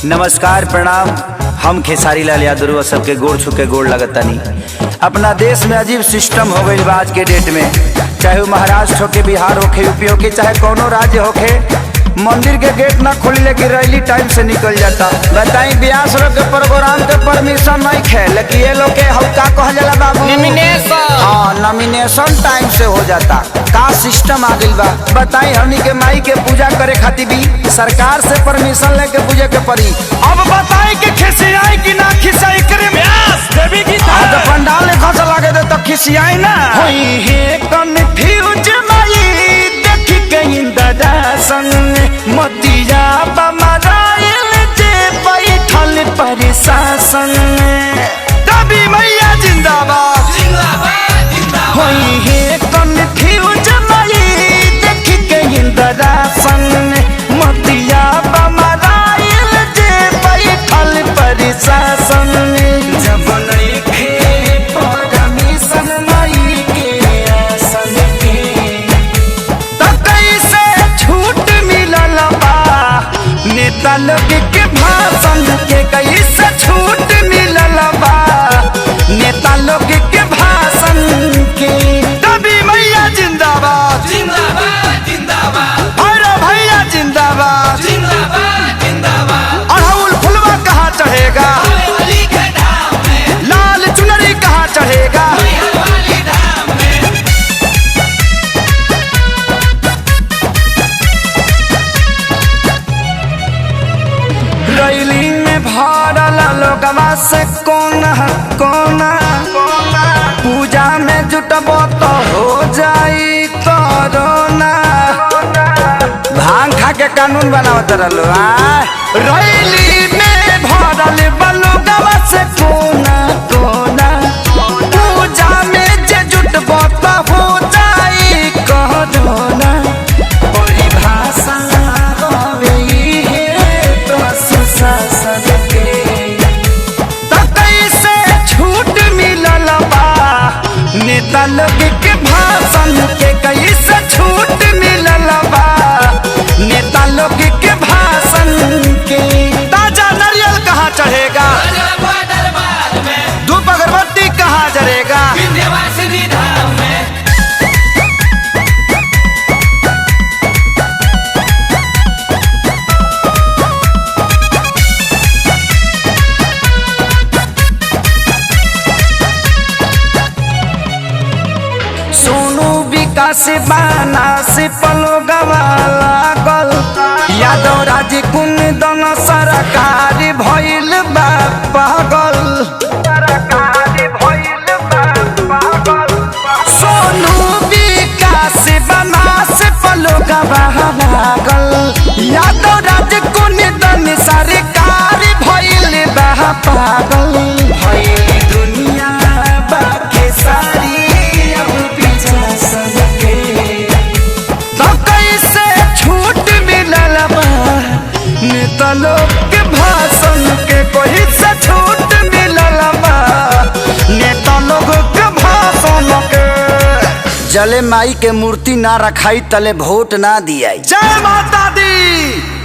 नमस्कार प्रणाम। हम खेसारी लाल यादव सबके गोड़ छुके गोड़ लगतनी। अपना देश में अजीब सिस्टम हो गई आज के डेट में, चाहे वो महाराष्ट्र होके, बिहार होके, यूपी होके, चाहे कोनो राज्य होके, मंदिर के गेट ना खोली लेकिन रैली टाइम से निकल जाता। बताई ब्यास लोग के प्रोग्राम के परमिशन नहीं खे, लेकिन ये लोग के हल्का कह जाला बाबू नॉमिनेशन टाइम से हो जाता। का सिस्टम आ गइल बा बताई। हमनी के माई के पूजा करे खातिर भी सरकार से परमिशन लेके पूजे के पड़ी। अब बताई कि खिसियाई कि ना खिसियाई करे ब्यास देवी की तो पंडाल ने खस लागे दे तो खिसियाई ना होई हे कन्फ्यूज माई देख के इंदरा संग मतिया बमराइल जे बैठल प्रशासन। देवी मैया जिंदाबाद जिंदाबाद जिंदाबाद होई हे कन्फ्यूज माई देख के इंदरा संग मतिया बमराइल जे बैठल प्रशासन। जब नइखे परमिशन माई के आसन के त कैसे छूट मिलल बा नेता लोग के भाषण के, कैसे छूट मिलल बा नेता लोग के भाषण के। देवी मैया जिंदाबाद जिंदाबाद जिंदाबाद अरे भैया जिंदाबाद जिंदाबाद जिंदाबाद। अड़हुल फुलवा कहाँ चढ़ेगा, लाल चुनरी कहाँ चढ़ेगा। रैली में भरल लोगवा से कोना कोना, पूजा में जुटबो तो हो जाई कोरोना। भांग खा के कानून बनावत रहलो। रैली में भरल लोगवा से कोना कोना, पूजा में जे जुटबो तो हो जाई कोरोना। परिभाषा होवे है प्रशासन के त कैसे छूट मिलल बा नेता लोग के भाषण के, कैसे छूट मिलल बा नेता लोग के भाषण के। ताजा नारियल कहाँ चढ़ेगा, धूप अगरबत्ती कहाँ जरेगा। सोनू विकास बाना से पलो गवाला गल, यादव राज कुंदन सरकार भइल बा पागल। सोनू विकास बाना से पलो गवाला गल, यादव राज कुंदन सरकार भइल बा पागल। भइल दुनिया बाके सारी नेता लोग के भाषण के, कोई से छूट मिलल बा नेता लोग के भाषण के। जले माई के मूर्ति ना रखाई तले वोट ना दियाई। जय माता दी।